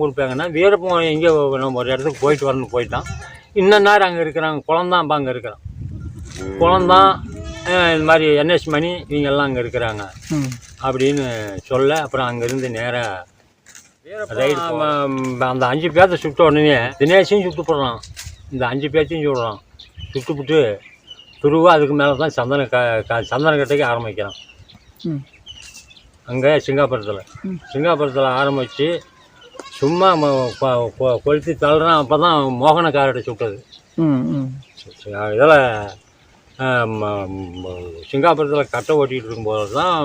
கொடுப்பாங்கன்னா வீரப்பன் எங்கே நம்ம ஒரு இடத்துக்கு போயிட்டு வரணும் போயிட்டான். இன்னும் நேரம் அங்கே இருக்கிறாங்க, குளந்தான் இப்போ அங்கே இருக்கிறான். குளந்தான் இந்த மாதிரி என்எஸ் மணி இவங்கெல்லாம் அங்கே இருக்கிறாங்க அப்படின்னு சொல்ல, அப்புறம் அங்கேருந்து நேராக ரைடு. அந்த 5 பேர்த்த சுட்ட உடனே தினேஷையும் சுட்டு போடுறான், இந்த 5 பேர்த்தையும் சுடுறான். சுட்டுப்புட்டு துருவா அதுக்கு மேலே தான் சந்தன கட்டைக்கு ஆரம்பிக்கிறான். அங்கே சிங்காபுரத்தில் ஆரம்பித்து சும்மா கொளுத்தி தள்ளுறான். அப்போ தான் மோகனக்காரர்கிட்ட சுட்டது. இதில் சிங்காபுரத்தில் கட்டை ஓட்டிகிட்டு இருக்கும்போது தான்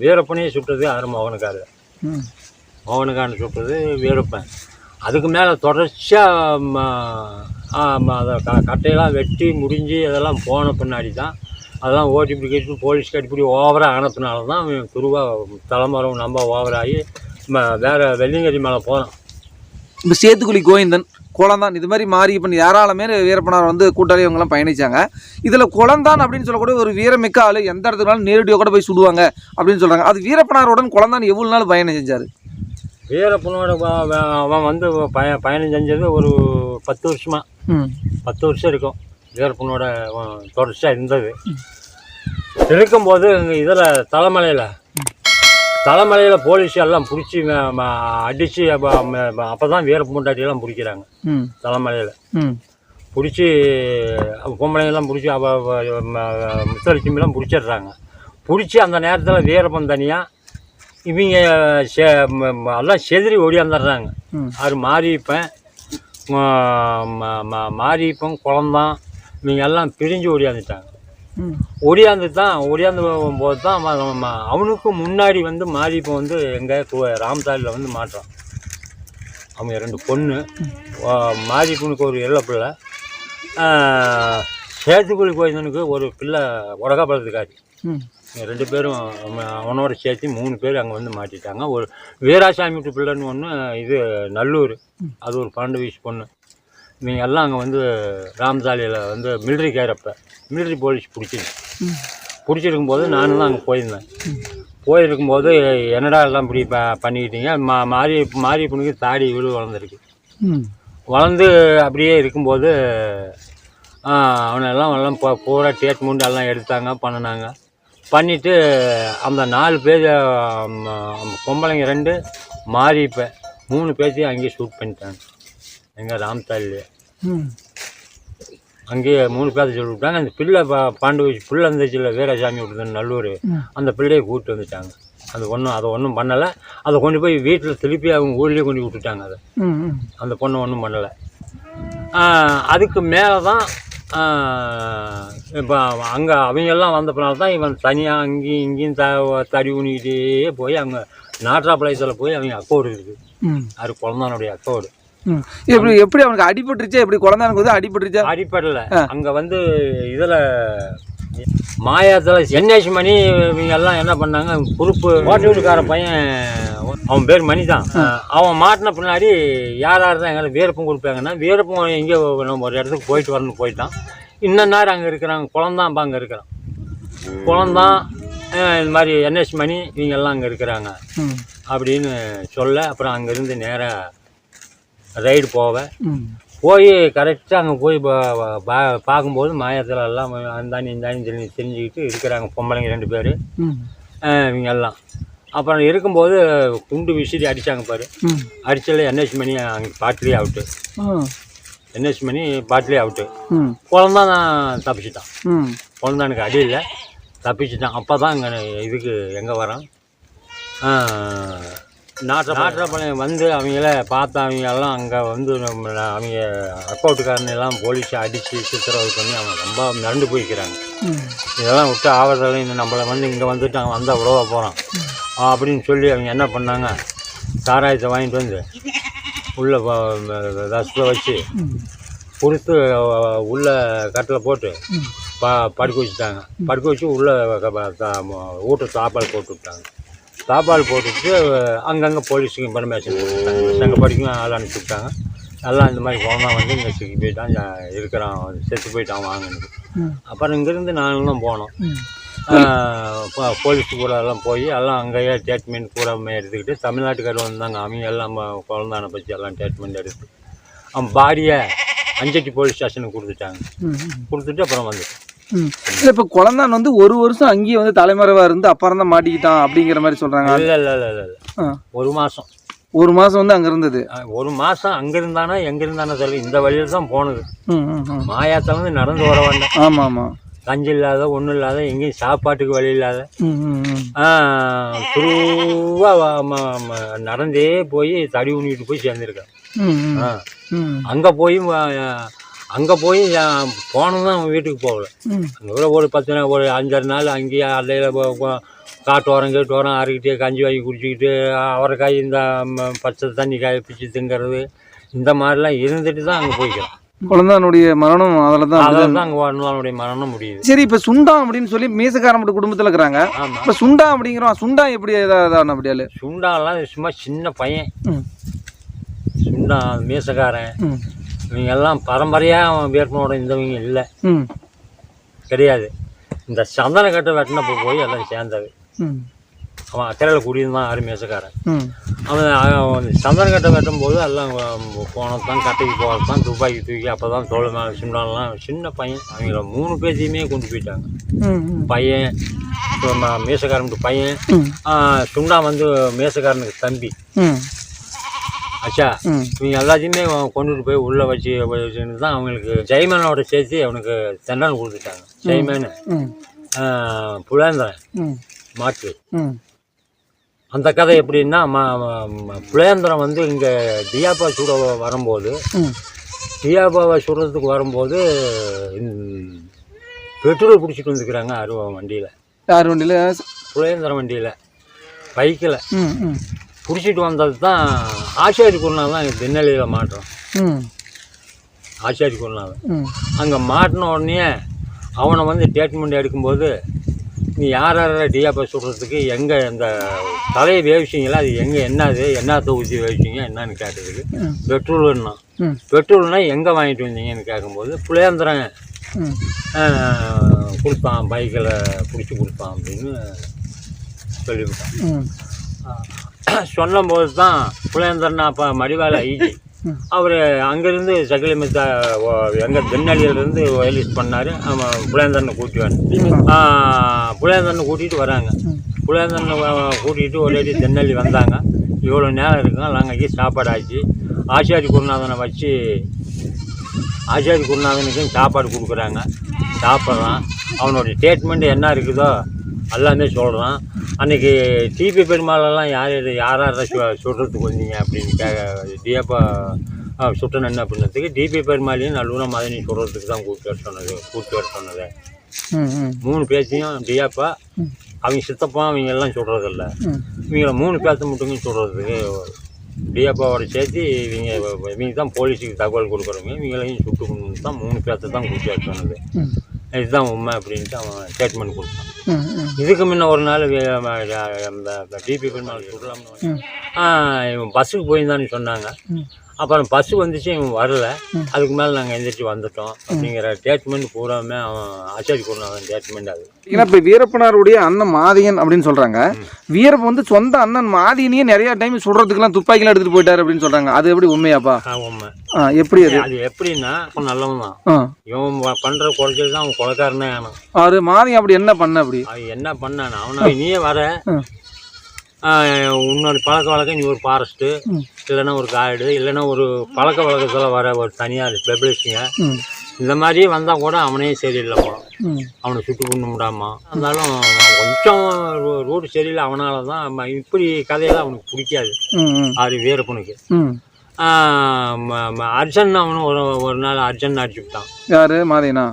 வீரப்பனையே சுட்டது யார் மோகனக்காரர். மோகனக்காரன் சுட்டது வீரப்பன். அதுக்கு மேலே தொடர்ச்சியாக அதை கட்டையெல்லாம் வெட்டி முடிஞ்சு அதெல்லாம் போன பின்னாடி தான் அதெல்லாம் ஓட்டி பிடிக்கிட்டு போலீஸ் கட்டிப்பிடி ஓவராக ஆனப்பினால தான் துருவாக தலைமரம் நம்ம ஓவராகி வேறு வெள்ளிங்கரி மேலே போகிறான். இப்போ சேத்துக்குழி கோவிந்தன் குளந்தான் இது மாதிரி மாரியப்பன் யாராலுமே வீரப்பனார் வந்து கூட்டாளி இவங்கெல்லாம் பயணிச்சாங்க. இதில் குளந்தான் அப்படின்னு சொல்லக்கூடிய ஒரு வீரமிக்க ஆள் எந்த இடத்துக்குனாலும் நேரடியாக கூட போய் சுடுவாங்க அப்படின்னு சொல்கிறாங்க. அது வீரப்பனாருடன் குளந்தான் எவ்வளோ நாள் பயணம் செஞ்சார்? வீரப்பனோட அவன் வந்து பயணம் செஞ்சது ஒரு 10 வருஷமா, 10 வருஷம் இருக்கும். வீரப்பனோட தொடர்ச்சியாக இருந்தது. இருக்கும்போது இதில் தலைமலையில் போலீஸ் எல்லாம் பிடிச்சி அடித்து அப்போ தான் வீரப்பன் பொண்டாட்டியெல்லாம் பிடிக்கிறாங்க. தலைமலையில் பிடிச்சி பொம்பளைங்கெல்லாம் பிடிச்சி முத்தலட்சுமிலாம் பிடிச்சிடுறாங்க. பிடிச்சி அந்த நேரத்தில் வீரப்பன் தனியாக இவங்க எல்லாம் செதிரி ஓடியாந்துடுறாங்க. அது மாரியப்பன் குளந்தான் இவங்க எல்லாம் பிரிஞ்சு ஓடியாந்துட்டாங்க. ஒடியாந்து போது தான் அவனுக்கு முன்னாடி வந்து மாரியப்பன் வந்து எங்கள் ராமசாலியில் வந்து மாட்டுறான். அவங்க 2 பொண்ணு, மாரியப்பனுக்கு ஒரு இள பிள்ளை, சேத்துக்குழி கோயிந்தனுக்கு ஒரு பிள்ளை உடகாப்பழத்துக்காரி. 2 பேரும் அவனோட சேர்த்து 3 பேர் அங்கே வந்து மாட்டிட்டாங்க. ஒரு வீராசாமி வீட்டு பிள்ளைன்னு ஒன்று, இது நல்லூர், அது ஒரு 12 வயசு பொண்ணு. இவங்க எல்லாம் அங்கே வந்து ராமசாலியில் வந்து மிலிட்ரி கேரப்போ மிலிட்ரி போலீஸ் பிடிச்சிருக்கும்போது நானும் தான் அங்கே போயிருக்கும்போது என்னடா எல்லாம் இப்படி பண்ணிக்கிட்டீங்க, மாரியப்பனுக்கு தாடி விழு வளர்ந்துருக்கு. வளர்ந்து அப்படியே இருக்கும்போது அவனெல்லாம் பூரா ட்ரீட்மெண்ட் எல்லாம் எடுத்தாங்க, பண்ணிவிட்டு அந்த 4 பேர் பொம்பளைங்க 2 மாரியப்பன் 3 பேர்த்தையும் அங்கேயே ஷூட் பண்ணிட்டாங்க. எங்கள் ராமசாலிலே அங்கேயே 3 பேர்த்த சொல்லி விட்டாங்க. அந்த பிள்ளை 12 வயசு பிள்ளை இருந்துச்சுல்ல, வீராசாமி விட்டுது நல்லூர், அந்த பிள்ளையை கூப்பிட்டு வந்துட்டாங்க. அதை ஒன்றும் பண்ணலை. அதை கொண்டு போய் வீட்டில் திருப்பி அவங்க ஊர்லேயே கொண்டு விட்டுட்டாங்க. அந்த பொண்ணு ஒன்றும் பண்ணலை. அதுக்கு மேலே தான் இப்போ அங்கே அவங்கெல்லாம் வந்தப்பனால தான் இவன் தனியாக அங்கேயும் இங்கேயும் தடி ஊனிக்கிட்டே போய் அங்கே நாட்டாப்பாளையத்தில் போய் அவங்க அக்கௌடு இருக்குது. அது குழந்தானுடைய அக்கௌடு. எப்படி அவனுக்கு அடிபட்டுருச்சா? எப்படி குழந்தானுக்கு வந்து அடிபட்டுருச்சா? அடிப்படலை. அங்கே வந்து இதில் மாயாத்தில் என்எஸ் மணி இவங்க எல்லாம் என்ன பண்ணாங்க, பொறுப்பு ஓட்டு வீட்டுக்கார பையன், அவன் பேர் மணி தான். அவன் மாட்டின பின்னாடி யார் தான் எங்களை வீரப்பன் கொடுப்பாங்கன்னா வீரப்பன் எங்கே நம்ம ஒரு இடத்துக்கு போயிட்டு வரணும் போயிட்டான். இன்னும் நேரம் அங்கே இருக்கிறாங்க, குளந்தான் இப்போ அங்கே இருக்கிறான். குளந்தான் இந்த மாதிரி என்எஸ் மணி இவங்கெல்லாம் அங்கே இருக்கிறாங்க அப்படின்னு சொல்ல, அப்புறம் அங்கேருந்து நேராக ரைடு போய் கரெக்டாக அங்கே போய் பார்க்கும்போது மாயத்தில் எல்லாம் அந்தாண்டி தெரிஞ்சுக்கிட்டு இருக்கிறாங்க பொம்பளைங்க 2 பேர் இவங்க எல்லாம். அப்புறம் இருக்கும்போது குண்டு விசிறி அடித்தாங்க பாரு. அடிச்சல என்எஸ் மணி அங்கே பாட்டிலே அவுட்டு. என்எஸ் மணி பாட்டிலே அவுட்டு. குழந்தான் நான் தப்பிச்சிட்டான். குழந்தானுக்கு அடி இல்லை, தப்பிச்சிட்டான். அப்போ தான் இங்கே இதுக்கு எங்கே வரான், நாட்டாப்பாளையம் வந்து அவங்கள பார்த்தா அவங்க எல்லாம் அங்கே வந்து அவங்க அக்கௌண்ட்டுக்காரனெல்லாம் போலீஸை அடித்து சித்திரவதை பண்ணி அவங்க ரொம்ப மிரண்டு போய்க்கிறாங்க. இதெல்லாம் விட்டு ஆவறதில்லை, இந்த நம்மளை வந்து இங்கே வந்துட்டு அவங்க வந்தால் உறவா போகிறான் அப்படின்னு சொல்லி அவங்க என்ன பண்ணாங்க, சாராயத்தை வாங்கிட்டு வந்து உள்ளே ரசத்தில் வச்சு கொடுத்து உள்ளே கட்டில் போட்டு படுக்க வச்சுட்டாங்க. படுக்க வச்சு உள்ளே வீட்டு சாப்பாடு போட்டு விட்டாங்க. சாப்பாடு போட்டுட்டு அங்கங்கே போலீஸுக்கு இன்ஃபர்மேஷன் கொடுத்துட்டாங்க. எங்கள் படிக்கும் ஆள் அனுப்பிச்சி விட்டாங்க. எல்லாம் இந்த மாதிரி குழந்தான் வந்து இங்கே சிக்கி போயிட்டான், இருக்கிறான், செத்து போயிட்டான் வாங்கினது. அப்புறம் இங்கேருந்து நாங்களும் தான் போனோம். போலீஸ் கூட எல்லாம் போய் எல்லாம் அங்கேயே ட்ரீட்மெண்ட் பூரா எடுத்துக்கிட்டு தமிழ்நாட்டுக்காரர் வந்தாங்க. அவங்க எல்லாம் குழந்தானை பற்றி எல்லாம் ட்ரீட்மெண்ட் எடுத்து அவன் பாடியை அஞ்சட்டி போலீஸ் ஸ்டேஷனுக்கு கொடுத்துட்டாங்க. கொடுத்துட்டு அப்புறம் வந்துட்டு இப்போ குழந்தான் வந்து ஒரு வருஷம் அங்கேயே வந்து தலைமறைவாக இருந்து அப்புறம் தான் மாட்டிக்கிட்டான் அப்படிங்கிற மாதிரி சொல்கிறாங்க. இல்லை ஒரு மாதம் வந்து அங்கே இருந்தது. ஒரு மாதம் அங்கே இருந்தானா எங்கே இருந்தானோ தெரியல. இந்த வழியில் தான் போனது. மாயாத்தில் வந்து நடந்து வர வேண்டாம். ஆமாம் ஆமாம். கஞ்சி இல்லாத ஒன்றும் இல்லாத எங்கேயும் சாப்பாட்டுக்கு வழி இல்லாத துருவாக நடந்தே போய் தடி ஊனிட்டு போய் சேர்ந்துருக்கேன். அங்கே போய் போனதும் அவன் வீட்டுக்கு போகல. அங்கே ஒரு 5-6 நாள் அங்கேயே அலையில் காட்டோரம் கேட்டோரம் அறுக்கிட்டே கஞ்சி வாங்கி குடிச்சிக்கிட்டு அவரைக்காய் இந்த பச்சை தண்ணி காய பிச்சு திங்கிறது இந்த மாதிரிலாம் இருந்துட்டு தான் அங்கே போய்க்கிறோம். குழந்தானுடைய மரணம் அதில் தான் அங்கே குழந்தானுடைய மரணம் முடியுது. சரி, இப்போ சுண்டா அப்படின்னு சொல்லி மீசக்காரன் மட்டும் குடும்பத்தில் இருக்கிறாங்க. இப்போ சுண்டா அப்படிங்கிறோம். சுண்டா எப்படி ஏதாவது அப்படியால? சுண்டாலாம் சும்மா சின்ன பையன். சுண்டா மீசக்காரன் இவங்க எல்லாம் பரம்பரையாக வேட்பனோட இந்தவங்க இல்லை, கிடையாது. இந்த சந்தன கட்டை வெட்டினப்போ போய் எல்லாம் சேர்ந்தது. அவன் அக்கறையில் குடியிருந்தான் ஆறு மேசக்காரன். அவன் சந்தன கட்டை வெட்டும் போது எல்லாம் போனதான் கட்டைக்கு போகிறதான் துப்பாக்கி தூக்கி அப்போ தான் தோல் மேலே சின்னாலாம் சின்ன பையன். அவங்கள 3 பேத்தையுமே கொண்டு போயிட்டாங்க. பையன் மேசக்காரனுக்கு பையன், சுண்டா வந்து மேசக்காரனுக்கு தம்பி. ஆச்சா இவங்க எல்லாத்தையுமே கொண்டுட்டு போய் உள்ளே வச்சுன்னு தான் அவங்களுக்கு ஜெயமேனோட சேர்த்து அவனுக்கு தண்டனை கொடுத்துட்டாங்க. ஜெயமேனு புலேந்திரன் மாற்று. அந்த கதை எப்படின்னா புலேந்திரன் வந்து இங்கே டியாப்பா சுட வரும்போது டியாப்பாவை சுடுறதுக்கு வரும்போது பெட்ரோல் பிடிச்சிட்டு வந்துக்கிறாங்க வண்டியில். யார் வண்டியில்? புலேந்திரன் வண்டியில் பைக்கில் பிடிச்சிட்டு வந்தது தான் ஆச்சாரி குருணா தான் தென்னலியில் மாட்டுறோம். ஆச்சாரி குருணா அங்கே மாட்டின உடனே அவனை வந்து ட்ரீட்மெண்ட் எடுக்கும்போது நீ யார் டியாப்பா சுடுறதுக்கு எங்கே இந்த தலையை வேவிச்சிங்களா, அது எங்கே என்னத்தை ஊற்றி வேவிச்சிங்க என்னன்னு கேட்டதுக்கு பெட்ரோல்னா பெட்ரோல்னா எங்கே வாங்கிட்டு வந்தீங்கன்னு கேட்கும்போது புலேந்திரன் கொடுத்தான், பைக்கில் பிடிச்சி கொடுத்தான் அப்படின்னு சொல்லிவிட்டான். சொன்னபோது தான் புலேந்திரன் அப்போ மடிவாள ஐஜி அவர் அங்கேருந்து சகிலிமித்தா எங்கள் தென்னலியிலேருந்து வயலிஸ் பண்ணார். அவன் புலேந்திரனை கூட்டிவான். புலேந்திரனை கூட்டிகிட்டு வராங்க. புலேந்திரனை கூட்டிகிட்டு ஒரேடி தென்னலி வந்தாங்க. இவ்வளோ நேரம் இருக்குங்க. நாங்கள் இங்கே சாப்பாடு ஆச்சு. ஆச்சாரி குருநாதனை வச்சு ஆச்சாரி குருநாதனுக்கும் சாப்பாடு கொடுக்குறாங்க. சாப்பிட்றான். அவனுடைய ட்ரீட்மெண்ட் என்ன இருக்குதோ எல்லாமே சொல்கிறான். அன்றைக்கி டிபி பெருமாளெல்லாம் யார் சுடுறதுக்கு வந்தீங்க அப்படின்னு டியாப்பா சுட்டணும் என்ன அப்படின்றதுக்கு டிபி பெருமாளையும் நல்லூர மதனி சுடுறதுக்கு தான் கூப்பிட்டு வர சொன்னது. 3 பேச்சையும் டியாப்பா அவங்க சித்தப்பா அவங்க எல்லாம் சுடுறதில்ல. இவங்கள 3 பேர்த்த மட்டுமே சுடுறதுக்கு டியாப்பாவோட சேர்த்து இவங்க தான் போலீஸுக்கு தகவல் கொடுக்குறவங்க. இவங்களையும் சுட்டு கொண்டு தான் 3 பேர்த்த தான் கூப்பிட்டு வர சொன்னது. இதுதான் உண்மை அப்படின்ட்டு அவன் ஸ்டேட்மெண்ட் கொடுத்தான். இதுக்கு முன்ன ஒரு நாள் டிபி பெருமாள் சுடலாம்னு இவன் பஸ்ஸுக்கு போயிருந்தான்னு சொன்னாங்க. அப்புறம் பஸ்ஸு வந்துச்சு, இவன் வரல. அதுக்கு மேலே நாங்கள் எந்திரிச்சு வந்துட்டோம் அப்படிங்கிற ஸ்டேட்மெண்ட் பூராமே அவன் ஆச்சாரி குருநாதன் ஸ்டேட்மெண்ட் ஆகுது. ஏன்னா இப்போ வீரப்பனாருடைய அண்ணன் மாதியன் அப்படின்னு சொல்கிறாங்க. வீரப்பன் வந்து சொந்த அண்ணன் மாதியனையே நிறையா டைம் சுடுறதுக்குலாம் துப்பாக்கிலாம் எடுத்துகிட்டு போயிட்டார் அப்படின்னு சொல்கிறாங்க. அது எப்படி உண்மையாப்பா? உண்மை. எப்படி அது எப்படின்னா நல்லவன் தான். இவன் பண்ணுற குறைச்சல் தான் அவன் கொலைக்காரனே ஆனான். அவரு மாதியன் அப்படி என்ன பண்ண? அப்படி என்ன பண்ணான்? அவனை நீயே வர உன்னோட பழக்க வழக்கம் நீ ஒரு ஃபாரஸ்ட்டு இல்லைன்னா ஒரு காடு இல்லைன்னா ஒரு பழக்க வழக்கத்தில் வர ஒரு தனியார் பெபிளிஸ்டிங்க இந்த மாதிரியே வந்தால் கூட அவனே சரியில்லைப்பா. அவனை சுட்டு கொண்டு விடாமா இருந்தாலும் கொஞ்சம் ரோடு சரியில்லை. அவனால தான் இப்படி கதையெல்லாம் அவனுக்கு பிடிக்காது. அது வீரப்பனுக்கு அர்ஜன் அவனும் ஒரு நாள் அர்ஜன் அடிச்சு விட்டான். யாரு? மாதியனா?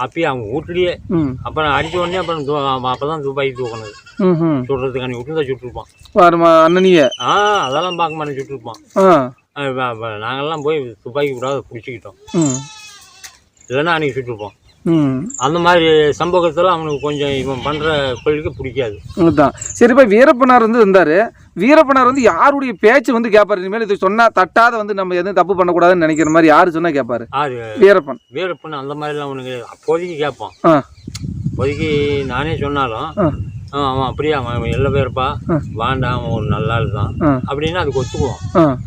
அப்பயே அவங்க வீட்லயே அப்புறம் அடிச்ச உடனே அப்புறம் அப்பதான் துப்பாக்கி தூக்கினது. சுடுறதுக்கான விட்டுதான் சுட்டுருப்பான் அண்ணனிய. அதெல்லாம் பார்க்க மாட்டேன் சுட்டுருப்பான். நாங்கெல்லாம் போய் துப்பாக்கி விடாத பிடிச்சிக்கிட்டோம். இல்லைன்னா அன்னைக்கு சுட்டுருப்போம். அந்த மாதிரி சம்பவத்தில் அவனுக்கு கொஞ்சம் இவன் பண்ற கொள்கைக்கு பிடிக்காது. சரி, இப்போ வீரப்பனார் வந்து இருந்தாரு. வீரப்பனார் வந்து யாருடைய பேச்சு வந்து கேட்பாரு? இனிமேல் இது சொன்னா தட்டாத வந்து நம்ம எதுவும் தப்பு பண்ணக்கூடாதுன்னு நினைக்கிற மாதிரி யாரு சொன்னா கேட்பாரு? அது வீரப்பன் அந்த மாதிரிலாம் அவனுக்கு அப்போதைக்கு கேட்பான். இப்போதைக்கு நானே சொன்னாலும் அவன் அப்படியே அவன் எல்லா பேருப்பா வாண்டாம், அவன் ஒரு நல்ல ஆள் தான் அப்படின்னு அதுக்கு ஒத்துக்குவான்.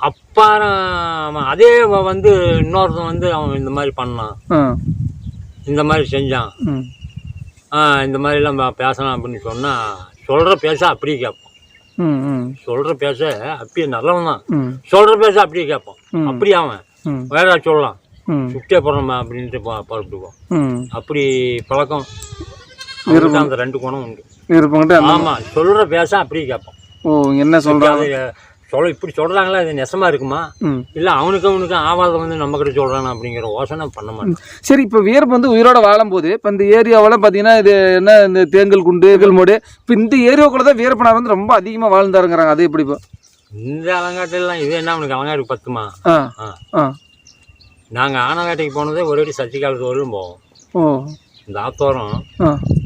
அப்புறம் அவன் அதே வந்து இன்னொருத்தன் வந்து அவன் இந்த மாதிரி பண்ணான், இந்த மாதிரி செஞ்சான், இந்த மாதிரிலாம் பேசலாம் அப்படின்னு சொன்னால் சொல்கிற பேச அப்படியே கேட்பான். சொல்கிற பேச அப்படியே நல்லவன் தான், சொல்கிற பேச அப்படியே கேட்பான். அப்படியே அவன் வேற சொல்லலாம், சுட்டே போடுறோம் அப்படின்ட்டு பரப்பிடுவோம். அப்படி பழக்கம் அந்த 2 குணம் உண்டு. ஆமாம், சொல்கிற பேச அப்படியே கேட்பான். என்ன சொல்கிறாங்க இப்படி சொல்கிறாங்களா, இது நெசமாக இருக்குமா, இல்லை அவனுக்கு ஆவாத வந்து நம்மக்கிட்ட சொல்கிறானா அப்படிங்கிற யோசனை பண்ண மாட்டேன். சரி, இப்போ வீரப்பன் வந்து உயிரோட வாழும்போது இப்போ இந்த ஏரியாவில் பார்த்தீங்கன்னா இது என்ன இந்த தேங்கல் குண்டு மோடு, இப்போ இந்த ஏரியாவுக்குள்ள தான் வீரப்பனார் வந்து ரொம்ப அதிகமாக வாழ்ந்தாருங்கிறாங்க. அது எப்படி இப்போ இந்த அலங்காட்டெல்லாம் இது என்ன அவனுக்கு அலங்காட்டுக்கு பத்துமா? நாங்கள் ஆனவேட்டைக்கு போனதே ஒரு அடி சத்தி காலத்து வரலும் போவோம். இந்த ஆத்தோரம்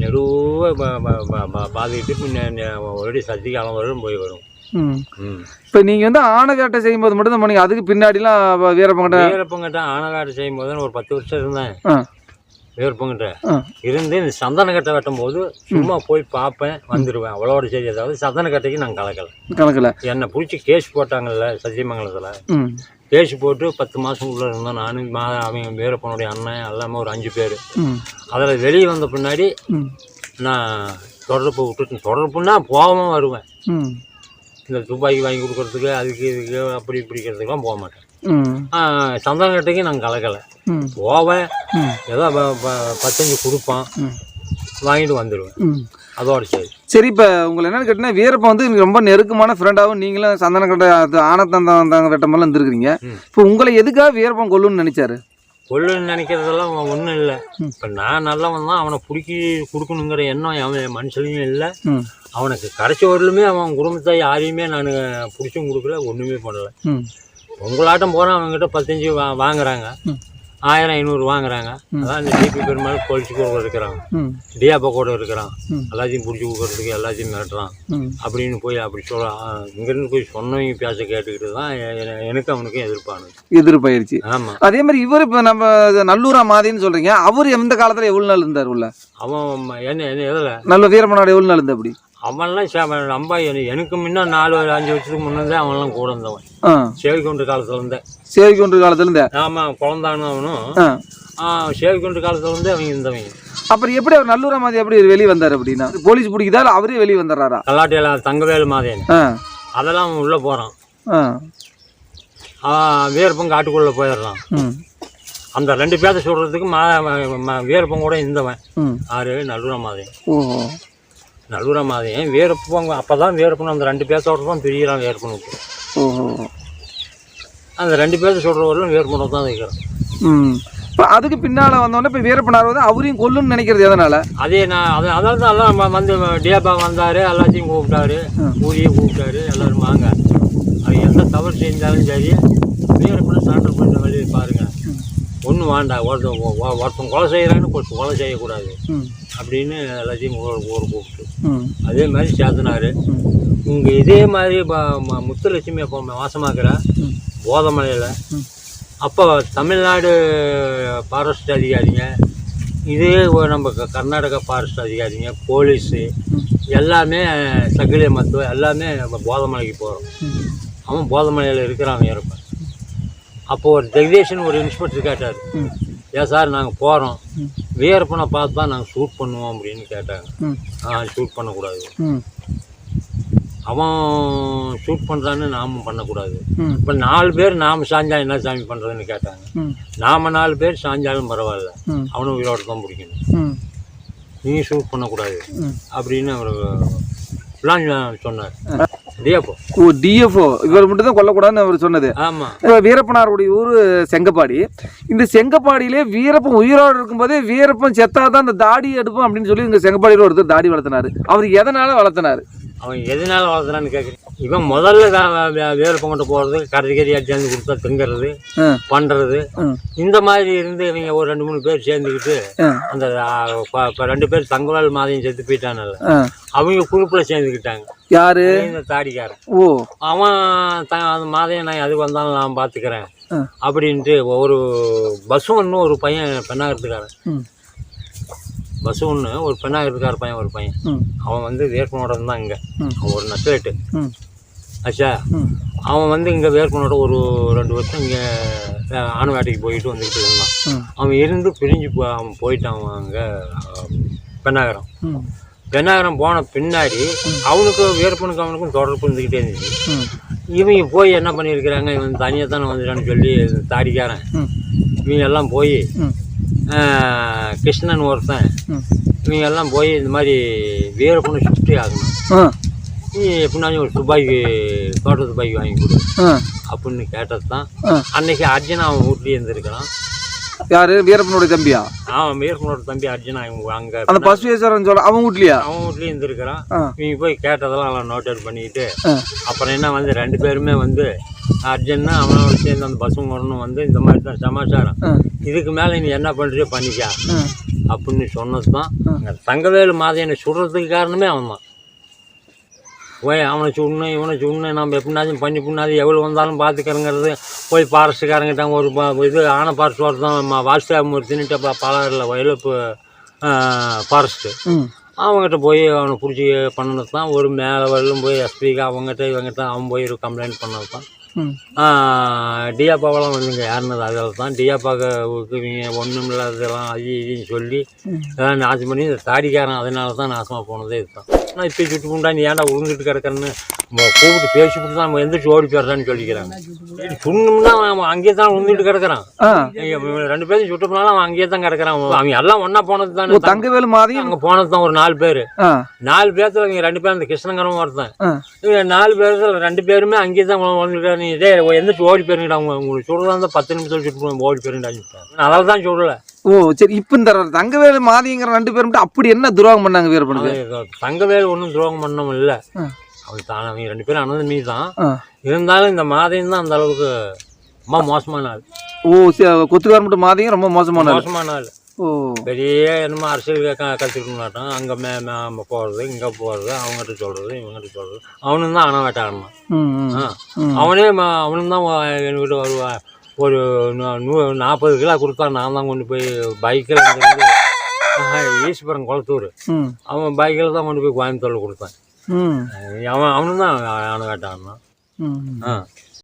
நெடுவாக பாதிக்கிட்டு ஒரு அடி சத்தி காலம் வரலும் போய் வரும். இப்போ நீங்கள் வந்து ஆனவேட்டை செய்யும்போது மட்டும் தான் அதுக்கு பின்னாடிலாம் வீரப்பங்கிட்ட ஆனவேட்டை செய்யும்போது ஒரு 10 வருஷம் இருந்தேன். வீரப்பங்கிட்ட இருந்து இந்த சந்தனக்கட்டை வெட்டும் போது சும்மா போய் பார்ப்பேன், வந்துடுவேன், அவ்வளோட சரி. அதாவது சந்தனக்கட்டைக்கு நான் கலக்கலை. என்னை பிடிச்சி கேஸ் போட்டாங்கல்ல சத்தியமங்கலத்தில், கேஸ் போட்டு 10 மாதம் உள்ளே இருந்தோம். நானும் அவங்க வீரப்பனுடைய அண்ணன் எல்லாமே ஒரு 5 பேர். அதில் வெளியே வந்த பின்னாடி நான் தொடர்பு விட்டுட்டு, தொடர்புன்னா போகாமல் வருவேன். இந்த துப்பாக்கி வாங்கி கொடுக்கறதுக்கு அதுக்கு இதுக்கு அப்படி பிடிக்கிறதுக்கெல்லாம் போக மாட்டேன். சந்தனக்கட்டைக்கு நான் கலக்கலை, போவேன், ஏதோ 15 கொடுப்பான், வாங்கிட்டு வந்துடுவேன், அதோட சரி. சரி, இப்போ உங்களை என்னென்னு கேட்டிங்கன்னா வீரப்பன் வந்து எனக்கு ரொம்ப நெருக்கமான ஃப்ரெண்டாகவும் நீங்களும் சந்தனக்கட்டை ஆனத்தந்தாங்க வெட்ட மாதிரிலாம் இருந்துருக்கிறீங்க. இப்போ உங்களை எதுக்காக வீரப்பன் கொல்லுன்னு நினைச்சாரு? கொல்லுன்னு நினைக்கிறதெல்லாம் ஒன்றும் இல்லை. இப்போ நான் நல்லவன் தான், அவனை கொடுக்கணுங்கிற எண்ணம் அவன் மனுஷனையும் இல்லை. அவனுக்கு கடைசி வரலுமே அவன் குடும்பத்தை யாரையுமே நான் பிடிச்சும் கொடுக்கல, ஒன்றுமே பண்ணலை. உங்களாட்டம் போனால் அவங்ககிட்ட 15 வாங்குறாங்க, 1000 500 வாங்குறாங்க. அதான் இந்த டிபி பெருமாள் பொலிச்சு கூட இருக்கிறான், டியாப்பா கூட இருக்கிறான், எல்லாத்தையும் பிடிச்சி கொடுக்கறதுக்கு எல்லாத்தையும் மிரட்டுறான் அப்படின்னு போய் அப்படி சொல்கிறான். இங்கேருந்து போய் சொன்னவங்க பேச கேட்டுக்கிட்டு தான் எனக்கு அவனுக்கும் எதிர்ப்பாயிருச்சு. ஆமாம். அதே மாதிரி இவர் இப்போ நம்ம நல்லூரா மாதின்னு சொல்கிறீங்க, அவர் எந்த காலத்தில் எவ்வளோ நாள் இருந்தார் உள்ள? அவன் என்ன எதில் நல்ல வீரப்பனோட எவ்வளோ நாள் இருந்தா? அப்படி அவன்லாம் ரொம்ப எனக்கு முன்ன 4-5 வருஷத்துக்கு முன்னே அவன்லாம் கூட இருந்தவன். சேவிக்கொண்டு காலத்துலேருந்தே ஆமாம், குழந்தானு அவனும் சேவிக்கொண்டு காலத்துலேருந்தே அவங்க இருந்தவங்க. அப்புறம் எப்படி அவர் நல்லூரா மாதிரி எப்படி வெளியே வந்தார்? அப்படின்னா போலீஸ் பிடிக்குதா இல்லை அவரே வெளியே வந்துடுறாரா? கல்லாட்டியில் தங்கவேலு மாதிரின்னு அதெல்லாம் அவன் உள்ளே போகிறான், வீரப்பன் காட்டுக்குள்ளே போயிடுறான். அந்த 2 பேரை சொல்கிறதுக்கு வீரப்பன் கூட இருந்தவன் யாரு? நல்லூரா மாதிரி. நல்லூரா மாதிரி வீரப்பன் அப்போ தான் வீரப்பன் அந்த 2 பேர்த்தோட தான் பிரிகிறான் வீரப்பனுக்கு. அந்த 2 பேர்த்த சொல்கிறவர்களும் வீரப்பனை தான் வைக்கிறான். இப்போ அதுக்கு பின்னால் வந்தோடனே இப்போ வீரப்பனார் வந்து அவரையும் கொல்லுன்னு நினைக்கிறது எதனால்? அதே நான் அதாவது எல்லாம் வந்து டியாப்பா வந்தார், எல்லாத்தையும் கூப்பிட்டாரு, ஊரையும் கூப்பிட்டாரு, எல்லோரும் வாங்க, அது எந்த தவறு செஞ்சாலும் சரி வீரப்பனை சரண்டர் பண்ண வழியை பாருங்கள், ஒன்றும் வேண்டாம், ஒருத்தன் கொலை செய்கிறான்னு கொலை செய்யக்கூடாது அப்படின்னு எல்லாத்தையும் ஊரை கூப்பிட்டு அதே மாதிரி சேர்த்துனாரு. இங்கே இதே மாதிரி முத்துலட்சுமி அப்போ வாசமாக்குற போதமலையில் அப்போ தமிழ்நாடு ஃபாரஸ்ட் அதிகாரிங்க, இதே நம்ம கர்நாடகா ஃபாரஸ்ட் அதிகாரிங்க, போலீஸு எல்லாமே சகிலிய மத்துவம் எல்லாமே போதமலைக்கு போகிறோம். அவன் போதமலையில் இருக்கிறான் வீரப்பன். அப்போது ஒரு ஜெகதீஷன் ஒரு இன்ஸ்பெக்டர் கேட்டார், ஏன் சார் நாங்கள் போகிறோம், வீரப்பனை பார்த்து தான் நாங்கள் ஷூட் பண்ணுவோம் அப்படின்னு கேட்டாங்க. ஷூட் பண்ணக்கூடாது, அவன் ஷூட் பண்ணுறான்னு நாமும் பண்ணக்கூடாது. இப்போ 4 பேர் நாம் சாஞ்சா என்ன சாமி பண்ணுறதுன்னு கேட்டாங்க. நாம் 4 பேர் சாஞ்சாலும் பரவாயில்ல, அவனும் உயிரோடு தான் பிடிக்கணும், நீ ஷூட் பண்ணக்கூடாது அப்படின்னு அவர் பிளான் சொன்னார். டிஎஃப்ஓ இவர் மட்டும் தான் கொல்லக்கூடாதுன்னு அவர் சொன்னது. ஆமாம். வீரப்பனாருடைய ஊர் செங்கப்பாடி. இந்த செங்கப்பாடியிலே வீரப்பன் உயிரோடு இருக்கும்போதே வீரப்பன் செத்தாதான் அந்த தாடி எடுப்போம் அப்படின்னு சொல்லி இங்கே செங்கப்பாடியில் ஒருத்தர் தாடி வளர்த்தினாரு. அவர் எதனால வளர்த்தினாரு? அவன் எதனால வளர்த்துறான்னு கேட்குறேன். இவன் முதல்ல வீரப்பன் கொண்டு போகிறது, கறி அடிச்சாந்து கொடுத்தா திங்கிறது பண்ணுறது, இந்த மாதிரி இருந்து இவங்க ஒரு 2-3 பேர் சேர்ந்துக்கிட்டு அந்த 2 பேர் தங்கவேல் மாதிரியும் செத்து போயிட்டானல்ல, அவங்க குரூப்பில் சேர்ந்துக்கிட்டாங்க. யாரு? இந்த தாடிக்காரன். அவன் அந்த மாதிரியும் நான் அது வந்தாலும் நான் பார்த்துக்கிறேன் அப்படின்ட்டு ஒரு பஸ்ஸும் இன்னும் ஒரு பையன் பெண்ணாகிறதுக்காரன் பஸ் ஒன்று ஒரு பெண்ணாகிறதுக்கார பையன் ஒரு பையன் அவன் வந்து வேர்ப்பனோட தான் இங்கே அவன் ஒரு நக்சலைட்டு ஆச்சா அவன் வந்து இங்கே வேர்ப்பனோட ஒரு 2 வருஷம் இங்கே ஆணு வேட்டைக்கு போயிட்டு வந்துக்கிட்டு இருந்தான் அவன் இருந்து பிரிஞ்சு அவன் போயிட்டான் அவன் அங்கே பெண்ணாகரம் போன பின்னாடி அவனுக்கு வேர்ப்பனுக்கு அவனுக்கும் தொடர்பு இருந்துக்கிட்டே இருந்துச்சு இவங்க போய் என்ன பண்ணியிருக்கிறாங்க இவன் தனியாக தானே வந்துட்டான்னு சொல்லி தாடிக்காரன் இவங்க எல்லாம் போய் கிருஷ்ணன் ஒருத்தன் இவங்க எல்லாம் போய் இந்த மாதிரி வீரப்பனை சுற்றி ஆகணும் நீ எப்படின்னாலும் ஒரு துப்பாக்கி தோட்ட துப்பாக்கி வாங்கி கொடு அப்படின்னு கேட்டது தான் அன்னைக்கு அர்ஜுனா அவன் வீட்லேயே இருந்திருக்கிறான். யாரு வீரப்பனுடைய தம்பியா? அவன் வீரப்பனோட தம்பி அர்ஜுனா அங்கே அந்த பசுவேஸ்வரன் சொல்ல அவன் வீட்லையா? அவன் வீட்லேயும் இருந்திருக்கிறான். இவங்க போய் கேட்டதெல்லாம் எல்லாம் நோட் அவுட் பண்ணிக்கிட்டு அப்புறம் என்ன வந்து 2 பேருமே வந்து அர்ஜுன்னா அவனோட சேர்ந்து அந்த பசுங்க வரணும் வந்து இந்த மாதிரி தான் சமாச்சாரம், இதுக்கு மேலே நீ என்ன பண்ணுறியோ பண்ணிக்கா அப்படின்னு சொன்னது தான். தங்கவேலு மாதையனை சுடுறதுக்கு காரணமே அவன் தான். போய் அவனை சுடணும் இவனை சுடணும் நம்ம எப்படினாச்சும் பண்ணி புண்ணாது எவ்வளோ வந்தாலும் பார்த்துக்கிறங்கிறது போய் ஃபாரஸ்ட்டுக்காரங்கிட்ட ஒரு இது ஆனை ஃபாரஸ்ட் ஒருத்தான் வாசுதேவமூர்த்தின்ட்டு பலரில் வயலப்பு ஃபாரஸ்ட்டு அவங்ககிட்ட போய் அவனை பிடிச்சி பண்ணது தான். ஒரு மேலே வரலும் போய் எஸ்பிக்கு அவங்ககிட்ட இவங்ககிட்ட அவன் போய் கம்ப்ளைண்ட் பண்ணது தான். டியாப்பாவெல்லாம் வந்துங்க யாருனது அதில் தான். டியாப்பாவுக்கு இவங்க ஒன்றும் இல்லாததெல்லாம் அது இதுன்னு சொல்லி எல்லாம் நாசம் பண்ணி இந்த தாடிக்காரன் அதனால தான் நாசமாக போனதே இதுதான். ஆனால் இப்போ சுட்டு புண்டா நீ ஏன்டா உழுந்துட்டு கிடக்கிறன்னு கூப்பிட்டு பேசிவிட்டு தான் நம்ம எந்திரிச்சு ஓடி போயிடுறான்னு சொல்லிக்கிறாங்க. சுண்ணோம்னா அவன் அங்கேயே தான் உழுந்துட்டு கிடக்கிறான். 2 பேரும் சுட்டப்பனாலும் அவன் அங்கேயே தான் கிடக்கிறான். அவங்க எல்லாம் ஒன்றா போனது தானே. தங்கவேலு மாதிரி அங்கே போனது தான் ஒரு 4 பேர். 4 பேர்த்துல இவங்க 2 பேரும் அந்த கிருஷ்ணங்கரம் ஒருத்தன். இவங்க 4 பேர்த்துல 2 பேருமே அங்கேயே தான் வந்துருக்காரு. நீ இதே எந்திரிச்சு ஓடி போயிருங்கடா, உங்களுக்கு சுடுறதா இருந்தால் 10 நிமிஷம் சுட்டு ஓடி போயிருங்கடா. அதால தான் சொல்லலை. ஓ சரி. இப்போ இந்த தங்கவேலு மாதிங்கிற 2 பேரும் அப்படி என்ன துரோகம் பண்ணாங்க வீரப்பனுக்கு? தங்கவேலு ஒன்றும் துரோகம் பண்ணவும் இல்லை. அவன் தான் அவங்க 2 பேரும் அனந்த மீது தான். இருந்தாலும் இந்த மாதையும் தான் அந்த அளவுக்கு ரொம்ப மோசமான ஆள். ஓ கொத்துக்கார மட்டும் மாதையும் ரொம்ப மோசமான ஆள். ஓ பெரிய என்னமோ அரசியல் கற்றுக்கிட்டு மாட்டான். அங்கே போகிறது இங்கே போகிறது அவங்ககிட்ட சொல்கிறது இவங்ககிட்ட சொல்கிறது. அவனும் தான் அணை வேட்டை ஆடணும். அவனும் தான் என்கிட்ட வருவான். ஒரு 40 கிலோ கொடுத்தா நான் தான் கொண்டு போய் பைக்கில் இருந்து ஈஸ்வரன் குளத்தூர் அவன் பைக்கில் தான் கொண்டு போய் கோயம்புத்தூரில் கொடுத்தேன். அவனும் தான் அணை வேட்டை ஆடணும்.